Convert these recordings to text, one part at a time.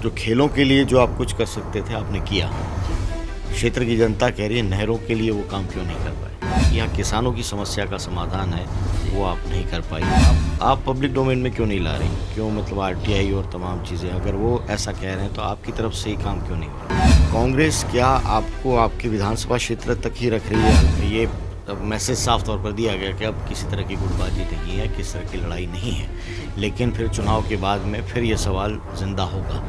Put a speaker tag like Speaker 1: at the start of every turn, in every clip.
Speaker 1: जो खेलों के लिए जो आप कुछ कर सकते थे आपने किया। क्षेत्र की जनता कह रही है नहरों के लिए वो काम क्यों नहीं कर पाए। यहाँ किसानों की समस्या का समाधान है वो आप नहीं कर पाई। आप पब्लिक डोमेन में क्यों नहीं ला रही, क्यों मतलब आरटीआई और तमाम चीज़ें, अगर वो ऐसा कह रहे हैं तो आपकी तरफ से ही काम क्यों नहीं हो रहा। कांग्रेस क्या आपको आपके विधानसभा क्षेत्र तक ही रख रही है। ये मैसेज साफ तौर पर दिया गया कि अब किसी तरह की गुटबाजी नहीं है, किसी तरह की लड़ाई नहीं है, लेकिन फिर चुनाव के बाद में फिर ये सवाल जिंदा होगा।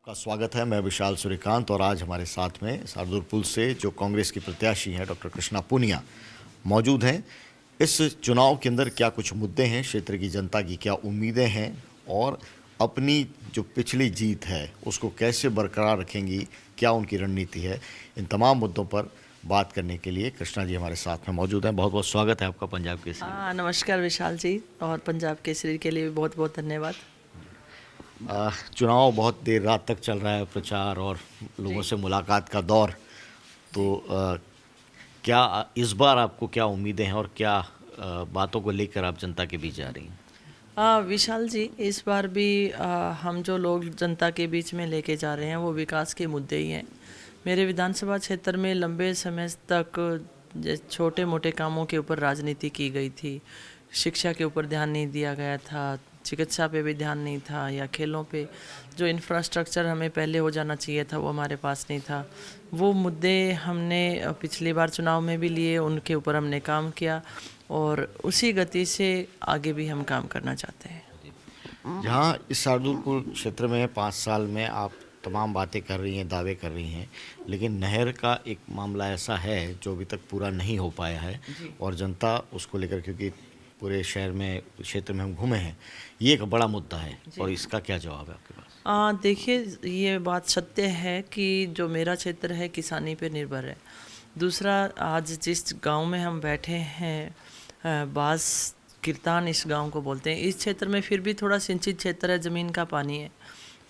Speaker 1: का स्वागत है, मैं विशाल सूर्यकांत और आज हमारे साथ में शार्दुलपुर से जो कांग्रेस की प्रत्याशी हैं डॉक्टर कृष्णा पूनिया मौजूद हैं। इस चुनाव के अंदर क्या कुछ मुद्दे हैं, क्षेत्र की जनता की क्या उम्मीदें हैं और अपनी जो पिछली जीत है उसको कैसे बरकरार रखेंगी, क्या उनकी रणनीति है, इन तमाम मुद्दों पर बात करने के लिए कृष्णा जी हमारे साथ में मौजूद हैं। बहुत बहुत स्वागत है आपका पंजाब केसरी।
Speaker 2: नमस्कार विशाल जी, और पंजाब केसरी के लिए बहुत बहुत धन्यवाद।
Speaker 1: चुनाव बहुत देर रात तक चल रहा है, प्रचार और लोगों से मुलाकात का दौर, तो क्या इस बार आपको क्या उम्मीदें हैं और क्या बातों को लेकर आप जनता के बीच जा रही हैं।
Speaker 2: विशाल जी, इस बार भी हम जो लोग जनता के बीच में लेके जा रहे हैं वो विकास के मुद्दे ही हैं। मेरे विधानसभा क्षेत्र में लंबे समय तक छोटे मोटे कामों के ऊपर राजनीति की गई थी, शिक्षा के ऊपर ध्यान नहीं दिया गया था, चिकित्सा पे भी ध्यान नहीं था, या खेलों पे जो इंफ्रास्ट्रक्चर हमें पहले हो जाना चाहिए था वो हमारे पास नहीं था। वो मुद्दे हमने पिछली बार चुनाव में भी लिए, उनके ऊपर हमने काम किया और उसी गति से आगे भी हम काम करना चाहते हैं।
Speaker 1: जहाँ इस शार्दुलपुर क्षेत्र में 5 साल में आप तमाम बातें कर रही हैं, दावे कर रही हैं, लेकिन नहर का एक मामला ऐसा है जो अभी तक पूरा नहीं हो पाया है और जनता उसको लेकर, क्योंकि पूरे शहर में क्षेत्र में हम घूमे हैं, ये एक बड़ा मुद्दा है और इसका क्या जवाब है आपके पास।
Speaker 2: देखिए, ये बात सत्य है कि जो मेरा क्षेत्र है किसानी पे निर्भर है। दूसरा, आज जिस गांव में हम बैठे हैं, बास किरतान इस गांव को बोलते हैं, इस क्षेत्र में फिर भी थोड़ा सिंचित क्षेत्र है, ज़मीन का पानी है,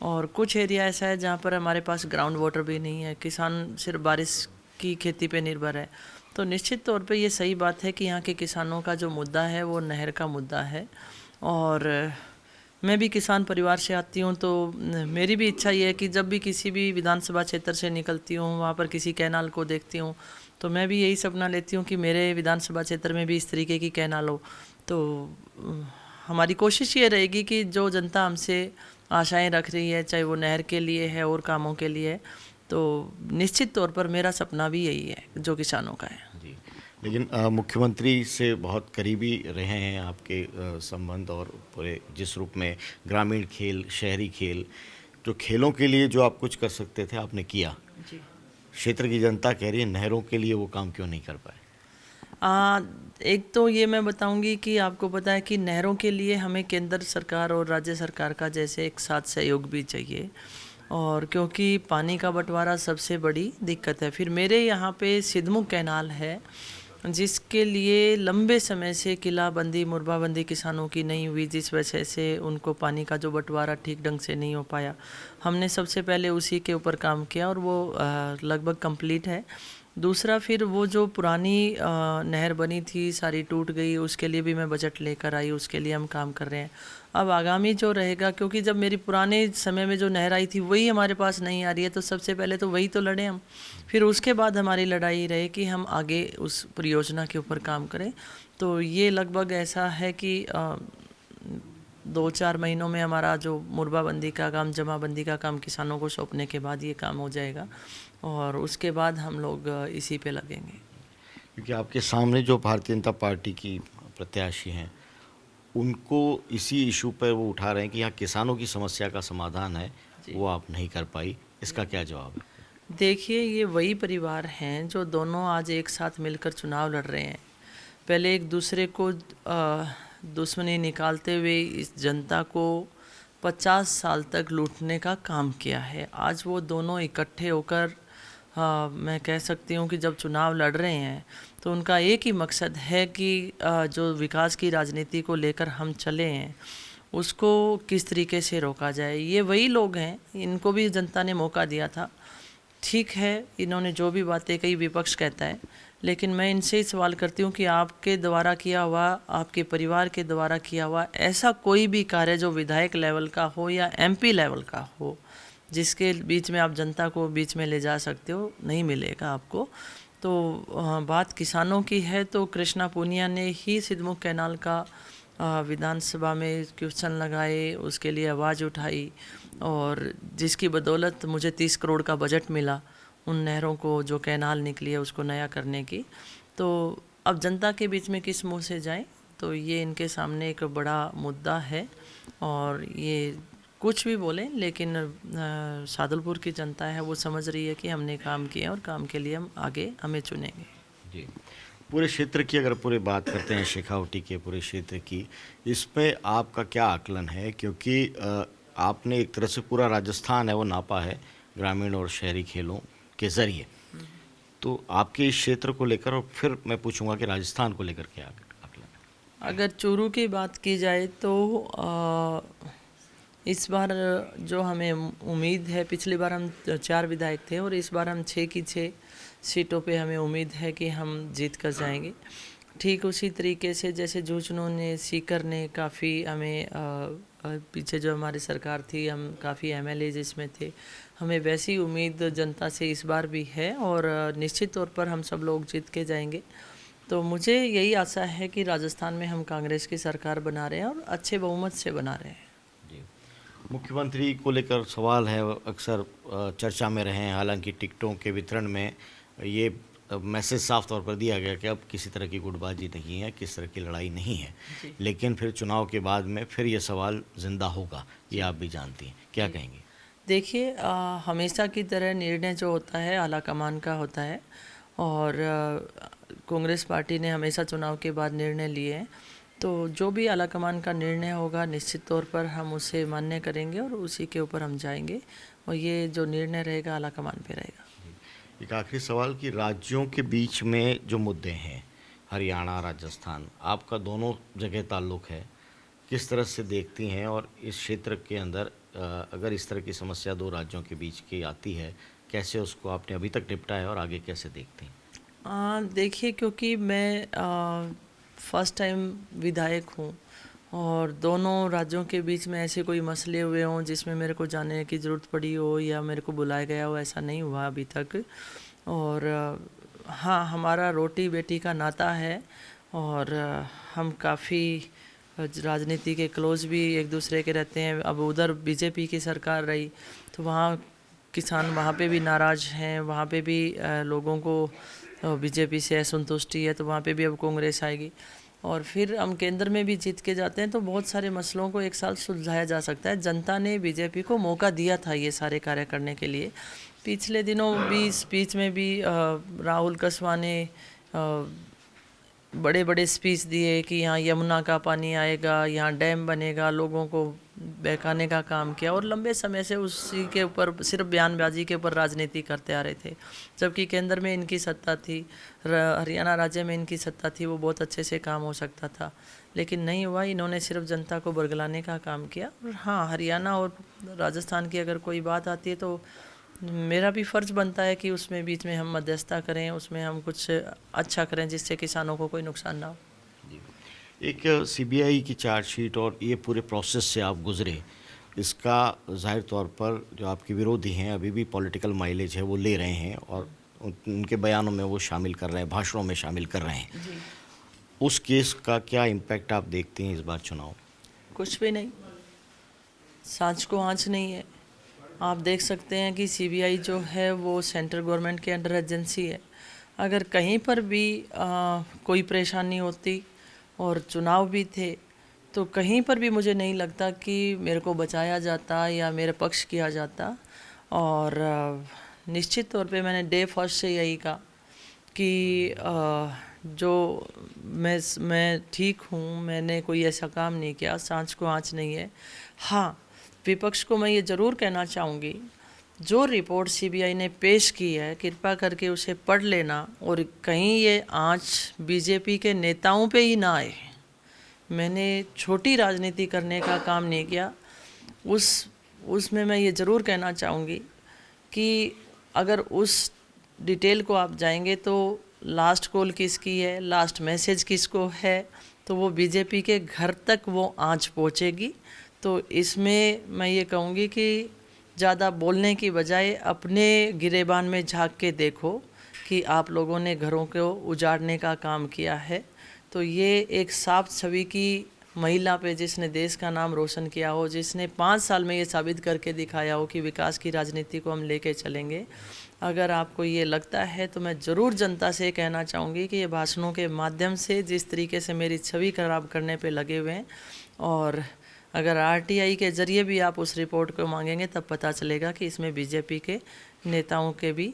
Speaker 2: और कुछ एरिया ऐसा है जहाँ पर हमारे पास ग्राउंड वाटर भी नहीं है, किसान सिर्फ बारिश की खेती पे निर्भर है। तो निश्चित तौर पे ये सही बात है कि यहाँ के किसानों का जो मुद्दा है वो नहर का मुद्दा है। और मैं भी किसान परिवार से आती हूँ, तो मेरी भी इच्छा ये है कि जब भी किसी भी विधानसभा क्षेत्र से निकलती हूँ, वहाँ पर किसी कैनाल को देखती हूँ, तो मैं भी यही सपना लेती हूँ कि मेरे विधानसभा क्षेत्र में भी इस तरीके की कैनाल हो। तो हमारी कोशिश ये रहेगी कि जो जनता हमसे आशाएं रख रही है, चाहे वो नहर के लिए है और कामों के लिए है, तो निश्चित तौर पर मेरा सपना भी यही है जो किसानों का है।
Speaker 1: जी, लेकिन मुख्यमंत्री से बहुत करीबी रहे हैं आपके संबंध, और पूरे जिस रूप में ग्रामीण खेल, शहरी खेल, जो खेलों के लिए जो आप कुछ कर सकते थे आपने किया।
Speaker 2: जी।
Speaker 1: क्षेत्र की जनता कह रही है नहरों के लिए वो काम क्यों नहीं कर पाए।
Speaker 2: एक तो ये मैं बताऊंगी कि आपको पता है कि नहरों के लिए हमें केंद्र सरकार और राज्य सरकार का जैसे एक साथ सहयोग भी चाहिए, और क्योंकि पानी का बंटवारा सबसे बड़ी दिक्कत है। फिर मेरे यहाँ पे सिद्धमुख कैनाल है जिसके लिए लंबे समय से किलाबंदी, मुरबाबंदी किसानों की नहीं हुई, जिस वजह से उनको पानी का जो बंटवारा ठीक ढंग से नहीं हो पाया। हमने सबसे पहले उसी के ऊपर काम किया और वो लगभग कंप्लीट है। दूसरा, फिर वो जो पुरानी नहर बनी थी सारी टूट गई, उसके लिए भी मैं बजट लेकर आई, उसके लिए हम काम कर रहे हैं। अब आगामी जो रहेगा, क्योंकि जब मेरी पुराने समय में जो नहर आई थी वही हमारे पास नहीं आ रही है, तो सबसे पहले तो वही तो लड़े हम, फिर उसके बाद हमारी लड़ाई रहे कि हम आगे उस परियोजना के ऊपर काम करें। तो ये लगभग ऐसा है कि 2-4 महीनों में हमारा जो मुरबाबंदी का काम, जमाबंदी का काम किसानों को सौंपने के बाद ये काम हो जाएगा और उसके बाद हम लोग इसी पे लगेंगे।
Speaker 1: क्योंकि आपके सामने जो भारतीय जनता पार्टी की प्रत्याशी हैं उनको इसी इशू पर वो उठा रहे हैं कि यहाँ किसानों की समस्या का समाधान है वो आप नहीं कर पाई, इसका क्या जवाब है।
Speaker 2: देखिए, ये वही परिवार हैं जो दोनों आज एक साथ मिलकर चुनाव लड़ रहे हैं। पहले एक दूसरे को दुश्मनी निकालते हुए इस जनता को 50 साल तक लूटने का काम किया है। आज वो दोनों इकट्ठे होकर मैं कह सकती हूँ कि जब चुनाव लड़ रहे हैं तो उनका एक ही मकसद है कि जो विकास की राजनीति को लेकर हम चले हैं उसको किस तरीके से रोका जाए। ये वही लोग हैं, इनको भी जनता ने मौका दिया था। ठीक है, इन्होंने जो भी बातें कही विपक्ष कहता है, लेकिन मैं इनसे ही सवाल करती हूँ कि आपके द्वारा किया हुआ, आपके परिवार के द्वारा किया हुआ ऐसा कोई भी कार्य जो विधायक लेवल का हो या एमपी लेवल का हो, जिसके बीच में आप जनता को बीच में ले जा सकते हो, नहीं मिलेगा आपको। तो बात किसानों की है तो कृष्णा पूनिया ने ही सिद्धमुख कैनाल का विधानसभा में क्वेश्चन लगाए, उसके लिए आवाज़ उठाई, और जिसकी बदौलत मुझे 30 करोड़ का बजट मिला उन नहरों को, जो कैनाल निकली है उसको नया करने की। तो अब जनता के बीच में किस मुंह से जाए, तो ये इनके सामने एक बड़ा मुद्दा है। और ये कुछ भी बोलें, लेकिन सादुलपुर की जनता है वो समझ रही है कि हमने काम किया और काम के लिए हम आगे हमें चुनेंगे।
Speaker 1: जी, पूरे क्षेत्र की अगर पूरी बात करते हैं, शेखावटी के पूरे क्षेत्र की, इसमें आपका क्या आकलन है? क्योंकि आपने एक तरह से पूरा राजस्थान है वो नापा है ग्रामीण और शहरी खेलों के ज़रिए। तो आपके इस क्षेत्र को लेकर, और फिर मैं पूछूंगा कि राजस्थान को लेकर क्या आकलन है?
Speaker 2: अगर चूरू की बात की जाए तो इस बार जो हमें उम्मीद है, पिछली बार हम 4 विधायक थे और इस बार हम 6 की 6 सीटों पे हमें उम्मीद है कि हम जीत कर जाएंगे। ठीक उसी तरीके से जैसे झुंझुनू ने, सीकर ने काफ़ी हमें पीछे जो हमारी सरकार थी, हम काफ़ी एमएलए जिसमें थे, हमें वैसी उम्मीद जनता से इस बार भी है और निश्चित तौर पर हम सब लोग जीत के जाएंगे। तो मुझे यही आशा है कि राजस्थान में हम कांग्रेस की सरकार बना रहे हैं और अच्छे बहुमत से बना रहे हैं।
Speaker 1: जी, मुख्यमंत्री को लेकर सवाल है, अक्सर चर्चा में रहे हैं। हालांकि टिकटों के वितरण में ये मैसेज साफ तौर पर दिया गया कि अब किसी तरह की गुटबाजी नहीं है, किस तरह की लड़ाई नहीं है, लेकिन फिर चुनाव के बाद में फिर ये सवाल जिंदा होगा, ये आप भी जानती हैं। क्या कहेंगे?
Speaker 2: देखिए, हमेशा की तरह निर्णय जो होता है आला कमान का होता है, और कांग्रेस पार्टी ने हमेशा चुनाव के बाद निर्णय लिए हैं। तो जो भी आला कमान का निर्णय होगा निश्चित तौर पर हम उसे मान्य करेंगे और उसी के ऊपर हम जाएंगे, और ये जो निर्णय रहेगा आला कमान पे रहेगा।
Speaker 1: एक आखिरी सवाल कि राज्यों के बीच में जो मुद्दे हैं, हरियाणा, राजस्थान, आपका दोनों जगह ताल्लुक़ है, किस तरह से देखती हैं? और इस क्षेत्र के अंदर अगर इस तरह की समस्या दो राज्यों के बीच की आती है, कैसे उसको आपने अभी तक निपटा है और आगे कैसे देखती हैं?
Speaker 2: देखिए, क्योंकि मैं फर्स्ट टाइम विधायक हूँ और दोनों राज्यों के बीच में ऐसे कोई मसले हुए हों जिसमें मेरे को जाने की ज़रूरत पड़ी हो या मेरे को बुलाया गया हो, ऐसा नहीं हुआ अभी तक। और हाँ, हमारा रोटी बेटी का नाता है और हम काफ़ी राजनीति के क्लोज भी एक दूसरे के रहते हैं। अब उधर बीजेपी की सरकार रही तो वहाँ किसान वहाँ पे भी नाराज़ हैं, वहाँ पे भी लोगों को बीजेपी से असंतुष्टि है, तो वहाँ पे भी अब कांग्रेस आएगी। और फिर हम केंद्र में भी जीत के जाते हैं तो बहुत सारे मसलों को एक साल सुलझाया जा सकता है। जनता ने बीजेपी को मौका दिया था ये सारे कार्य करने के लिए। पिछले दिनों भी स्पीच में भी राहुल कस्वा ने बड़े बड़े स्पीच दिए कि यहाँ यमुना का पानी आएगा, यहाँ डैम बनेगा, लोगों को बहकाने का काम किया, और लंबे समय से उसी के ऊपर सिर्फ बयानबाजी के ऊपर राजनीति करते आ रहे थे। जबकि केंद्र में इनकी सत्ता थी, हरियाणा राज्य में इनकी सत्ता थी, वो बहुत अच्छे से काम हो सकता था, लेकिन नहीं हुआ। इन्होंने सिर्फ जनता को बरगलाने का काम किया। और हाँ, हरियाणा और राजस्थान की अगर कोई बात आती है तो मेरा भी फ़र्ज़ बनता है कि उसमें बीच में हम मध्यस्थता करें, उसमें हम कुछ अच्छा करें जिससे किसानों को कोई नुकसान ना हो।
Speaker 1: एक सीबीआई की चार्जशीट और ये पूरे प्रोसेस से आप गुजरे, इसका ज़ाहिर तौर पर जो आपके विरोधी हैं अभी भी पॉलिटिकल माइलेज है वो ले रहे हैं और उनके बयानों में वो शामिल कर रहे हैं, भाषणों में शामिल कर रहे हैं।
Speaker 2: जी।
Speaker 1: उस केस का क्या इम्पैक्ट आप देखते हैं इस बार चुनाव?
Speaker 2: कुछ भी नहीं, सांच को आँच नहीं है। आप देख सकते हैं कि सीबीआई जो है वो सेंट्रल गवर्नमेंट के अंडर एजेंसी है। अगर कहीं पर भी कोई परेशानी होती और चुनाव भी थे तो कहीं पर भी मुझे नहीं लगता कि मेरे को बचाया जाता या मेरे पक्ष किया जाता। और निश्चित तौर पे मैंने डे फर्स्ट से यही कहा कि जो मैं ठीक हूँ, मैंने कोई ऐसा काम नहीं किया, सांच को आँच नहीं है। हाँ, विपक्ष को मैं ये ज़रूर कहना चाहूँगी, जो रिपोर्ट सीबीआई ने पेश की है कृपया करके उसे पढ़ लेना और कहीं ये आँच बीजेपी के नेताओं पे ही ना आए। मैंने छोटी राजनीति करने का काम नहीं किया। उसमें मैं ये ज़रूर कहना चाहूँगी कि अगर उस डिटेल को आप जाएंगे तो लास्ट कॉल किसकी है, लास्ट मैसेज किसको है, तो वो बीजेपी के घर तक वो आंच पहुंचेगी। तो इसमें मैं ये कहूँगी कि ज़्यादा बोलने की बजाय अपने गिरेबान में झांक के देखो कि आप लोगों ने घरों को उजाड़ने का काम किया है। तो ये एक साफ छवि की महिला पे जिसने देश का नाम रोशन किया हो, जिसने 5 साल में ये साबित करके दिखाया हो कि विकास की राजनीति को हम लेके चलेंगे। अगर आपको ये लगता है तो मैं ज़रूर जनता से कहना चाहूँगी कि ये भाषणों के माध्यम से जिस तरीके से मेरी छवि खराब करने पे लगे हुए हैं, और अगर आरटीआई के ज़रिए भी आप उस रिपोर्ट को मांगेंगे तब पता चलेगा कि इसमें बीजेपी के नेताओं के भी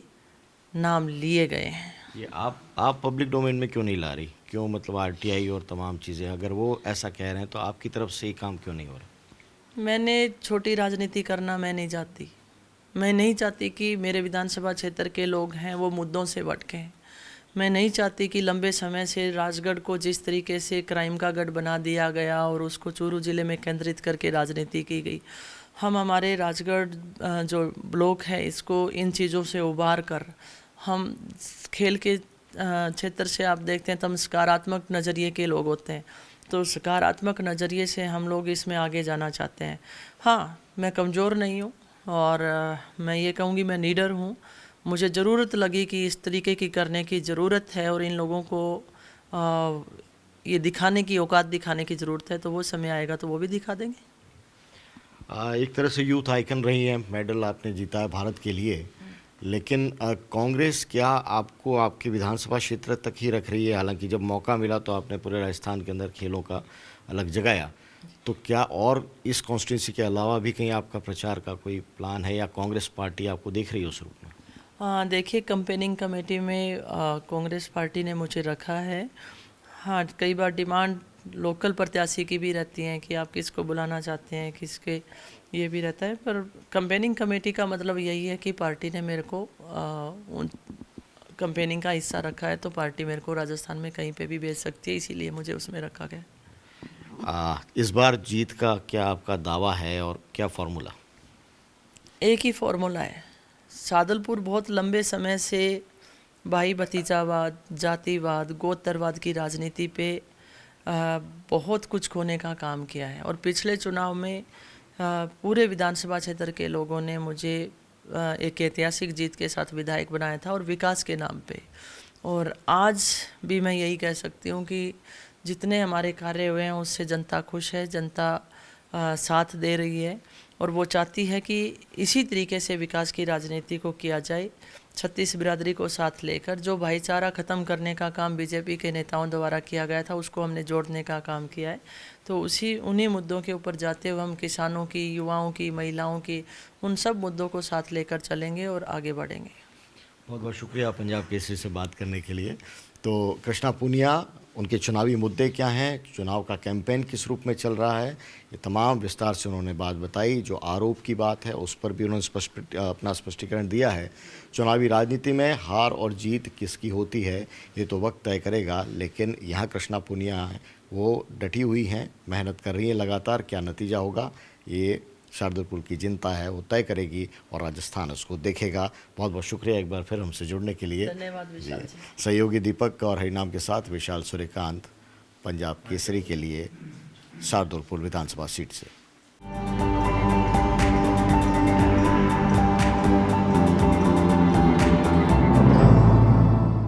Speaker 2: नाम लिए गए हैं।
Speaker 1: ये आप पब्लिक डोमेन में क्यों नहीं ला रही? क्यों, मतलब आरटीआई और तमाम चीज़ें, अगर वो ऐसा कह रहे हैं तो आपकी तरफ से ये काम क्यों नहीं हो रहा?
Speaker 2: मैंने छोटी राजनीति करना मैं नहीं चाहती। मैं नहीं चाहती कि मेरे विधानसभा क्षेत्र के लोग हैं वो मुद्दों से भटकें। मैं नहीं चाहती कि लंबे समय से राजगढ़ को जिस तरीके से क्राइम का गढ़ बना दिया गया और उसको चूरू ज़िले में केंद्रित करके राजनीति की गई। हम हमारे राजगढ़ जो ब्लॉक है इसको इन चीज़ों से उबार कर हम खेल के क्षेत्र से आप देखते हैं तो हम सकारात्मक नज़रिए के लोग होते हैं, तो सकारात्मक नज़रिए से हम लोग इसमें आगे जाना चाहते हैं। हाँ, मैं कमज़ोर नहीं हूँ और मैं ये कहूँगी मैं नीडर हूँ। मुझे ज़रूरत लगी कि इस तरीके की करने की ज़रूरत है और इन लोगों को ये दिखाने की औकात दिखाने की ज़रूरत है, तो वो समय आएगा तो वो भी दिखा देंगे।
Speaker 1: एक तरह से यूथ आइकन रही है, मेडल आपने जीता है भारत के लिए, लेकिन कांग्रेस क्या आपको आपके विधानसभा क्षेत्र तक ही रख रही है? हालांकि जब मौका मिला तो आपने पूरे राजस्थान के अंदर खेलों का अलग जगाया, तो क्या और इस कॉन्स्टिट्यूंसी के अलावा भी कहीं आपका प्रचार का कोई प्लान है या कांग्रेस पार्टी आपको देख रही है उस रूप में?
Speaker 2: देखिए, कंपेनिंग कमेटी में कांग्रेस पार्टी ने मुझे रखा है। हाँ, कई बार डिमांड लोकल प्रत्याशी की भी रहती हैं कि आप किसको बुलाना चाहते हैं, किसके, ये भी रहता है। पर कंपेनिंग कमेटी का मतलब यही है कि पार्टी ने मेरे को कंपेनिंग का हिस्सा रखा है, तो पार्टी मेरे को राजस्थान में कहीं पे भी भेज सकती है, इसीलिए मुझे उसमें रखा गया।
Speaker 1: इस बार जीत का क्या आपका दावा है और क्या फॉर्मूला?
Speaker 2: एक ही फॉर्मूला है। सादलपुर बहुत लंबे समय से भाई भतीजावाद, जातिवाद, गोत्रवाद की राजनीति पे बहुत कुछ खोने का काम किया है, और पिछले चुनाव में पूरे विधानसभा क्षेत्र के लोगों ने मुझे एक ऐतिहासिक जीत के साथ विधायक बनाया था, और विकास के नाम पे। और आज भी मैं यही कह सकती हूँ कि जितने हमारे कार्य हुए हैं उससे जनता खुश है, जनता साथ दे रही है, और वो चाहती है कि इसी तरीके से विकास की राजनीति को किया जाए, छत्तीस बिरादरी को साथ लेकर। जो भाईचारा ख़त्म करने का काम बीजेपी के नेताओं द्वारा किया गया था उसको हमने जोड़ने का काम किया है। तो उन्हीं मुद्दों के ऊपर जाते हुए हम किसानों की, युवाओं की, महिलाओं की, उन सब मुद्दों को साथ लेकर चलेंगे और आगे बढ़ेंगे।
Speaker 1: बहुत बहुत शुक्रिया पंजाब केसरी से बात करने के लिए। तो कृष्णा पूनिया, उनके चुनावी मुद्दे क्या हैं, चुनाव का कैंपेन किस रूप में चल रहा है, ये तमाम विस्तार से उन्होंने बात बताई। जो आरोप की बात है उस पर भी उन्होंने अपना स्पष्टीकरण दिया है। चुनावी राजनीति में हार और जीत किसकी होती है ये तो वक्त तय करेगा, लेकिन यहाँ कृष्णा पूनिया वो डटी हुई हैं, मेहनत कर रही हैं लगातार। क्या नतीजा होगा ये शार्दुलपुर की जनता है वो तय करेगी और राजस्थान उसको देखेगा। बहुत बहुत शुक्रिया एक बार फिर हमसे जुड़ने के लिए।
Speaker 2: धन्यवाद विशाल जी।
Speaker 1: सहयोगी दीपक और हरिनाम के साथ विशाल सूर्यकांत, पंजाब केसरी के लिए शार्दुलपुर विधानसभा सीट से।